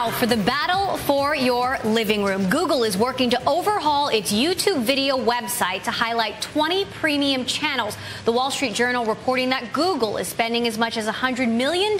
Now, for the battle for your living room, Google is working to overhaul its YouTube video website to highlight 20 premium channels. The Wall Street Journal reporting that Google is spending as much as $100 million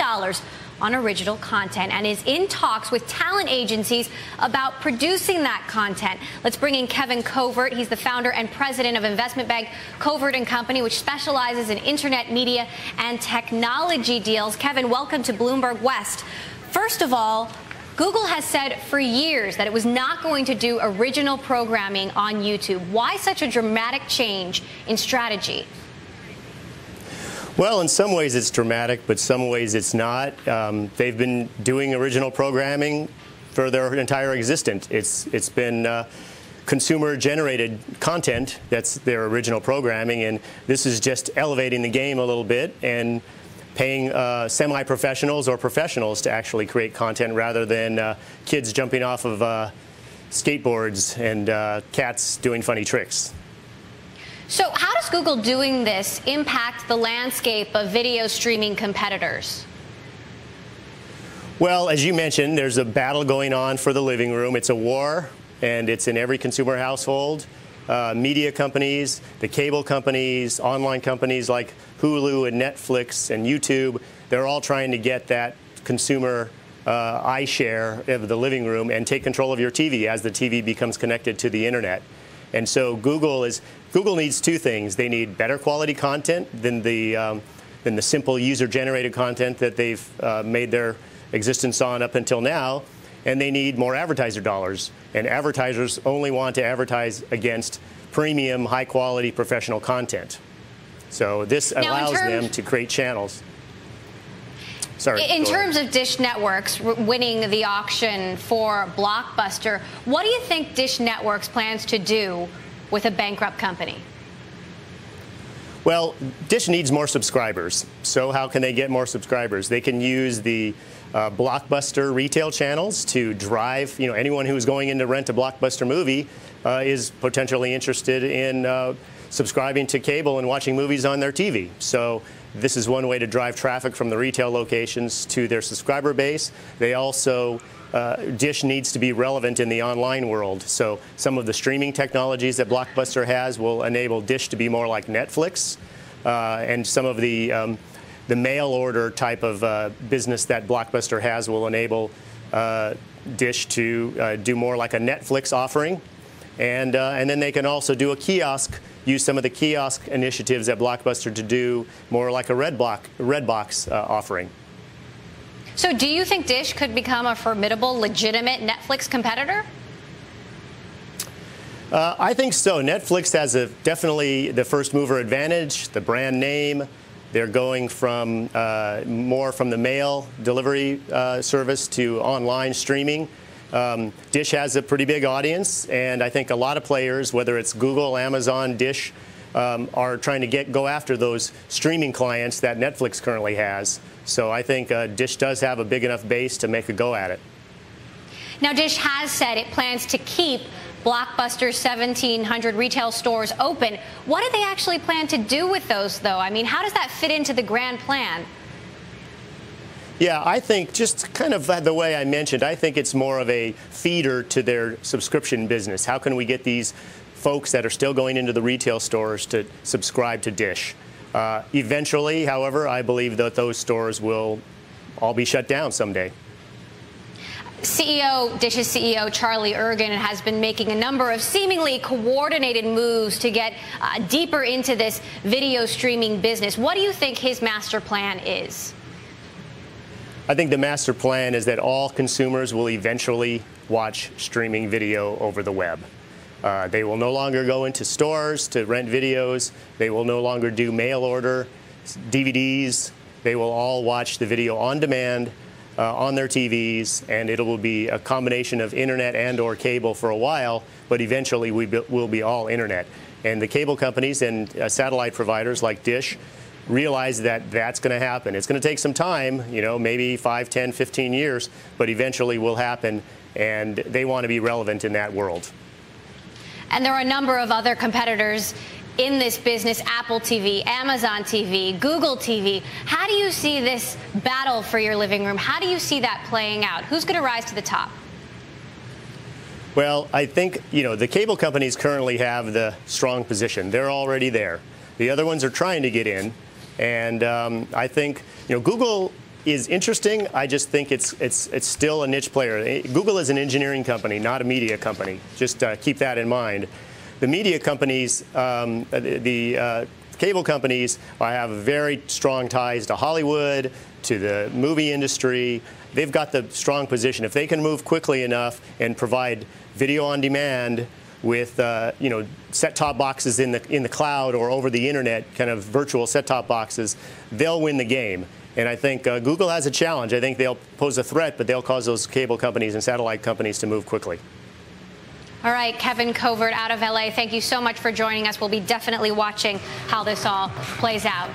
on original content and is in talks with talent agencies about producing that content. Let's bring in Kevin Covert. He's the founder and president of investment bank Covert & Company, which specializes in internet media and technology deals. Kevin, welcome to Bloomberg West. First of all, Google has said for years that it was not going to do original programming on YouTube. Why such a dramatic change in strategy? Well, in some ways it's dramatic, but some ways it's not. They've been doing original programming for their entire existence. It's been consumer-generated content that's their original programming, and this is just elevating the game a little bit and paying semi-professionals or professionals to actually create content rather than kids jumping off of skateboards and cats doing funny tricks. So how does Google doing this impact the landscape of video streaming competitors? Well, as you mentioned, there's a battle going on for the living room. It's a war, and it's in every consumer household. Media companies, the cable companies, online companies like Hulu and Netflix and YouTube, they're all trying to get that consumer eye share of the living room and take control of your TV as the TV becomes connected to the internet. And so Google needs two things. They need better quality content than the simple user-generated content that they've made their existence on up until now. And they need more advertiser dollars. And advertisers only want to advertise against premium, high-quality professional content. So this allows them to create channels. Sorry. In terms of Dish Networks winning the auction for Blockbuster, what do you think Dish Networks plans to do with a bankrupt company? Well, Dish needs more subscribers. So how can they get more subscribers? They can use the Blockbuster retail channels to drive, anyone who's going in to rent a Blockbuster movie is potentially interested in subscribing to cable and watching movies on their TV. So this is one way to drive traffic from the retail locations to their subscriber base. They also, Dish needs to be relevant in the online world. So some of the streaming technologies that Blockbuster has will enable Dish to be more like Netflix. And some of the mail order type of business that Blockbuster has will enable Dish to do more like a Netflix offering. And then they can also do a kiosk, use some of the kiosk initiatives at Blockbuster to do more like a Redbox offering. So do you think Dish could become a formidable, legitimate Netflix competitor? I think so. Netflix has definitely the first mover advantage, the brand name. They're going from more from the mail delivery service to online streaming. Dish has a pretty big audience, and I think a lot of players, whether it's Google, Amazon, Dish, are trying to go after those streaming clients that Netflix currently has. So I think Dish does have a big enough base to make a go at it. Now, Dish has said it plans to keep Blockbuster's 1,700 retail stores open. What do they actually plan to do with those, though? I mean, how does that fit into the grand plan? Yeah, I think just kind of the way I mentioned, I think it's more of a feeder to their subscription business. How can we get these folks that are still going into the retail stores to subscribe to Dish? Eventually, however, I believe that those stores will all be shut down someday. Dish's CEO Charlie Ergen has been making a number of seemingly coordinated moves to get deeper into this video streaming business. What do you think his master plan is? I think the master plan is that all consumers will eventually watch streaming video over the web. They will no longer go into stores to rent videos. They will no longer do mail order DVDs. They will all watch the video on demand on their TVs, and it will be a combination of internet and or cable for a while, but eventually we will be all internet. And the cable companies and satellite providers like Dish realize that that's going to happen. It's going to take some time, maybe 5, 10, 15 years, but eventually will happen, and they want to be relevant in that world. And there are a number of other competitors in this business, Apple TV, Amazon TV, Google TV. How do you see this battle for your living room? How do you see that playing out? Who's going to rise to the top? Well, I think, the cable companies currently have the strong position. They're already there. The other ones are trying to get in. And I think, Google is interesting. I just think it's still a niche player. Google is an engineering company, not a media company. Just keep that in mind. The media companies, the cable companies have very strong ties to Hollywood, to the movie industry. They've got the strong position. If they can move quickly enough and provide video on demand with set-top boxes in the cloud or over the internet, kind of virtual set-top boxes, they'll win the game. And I think Google has a challenge. I think they'll pose a threat, but they'll cause those cable companies and satellite companies to move quickly. All right, Kevin Covert out of LA, thank you so much for joining us. We'll be definitely watching how this all plays out.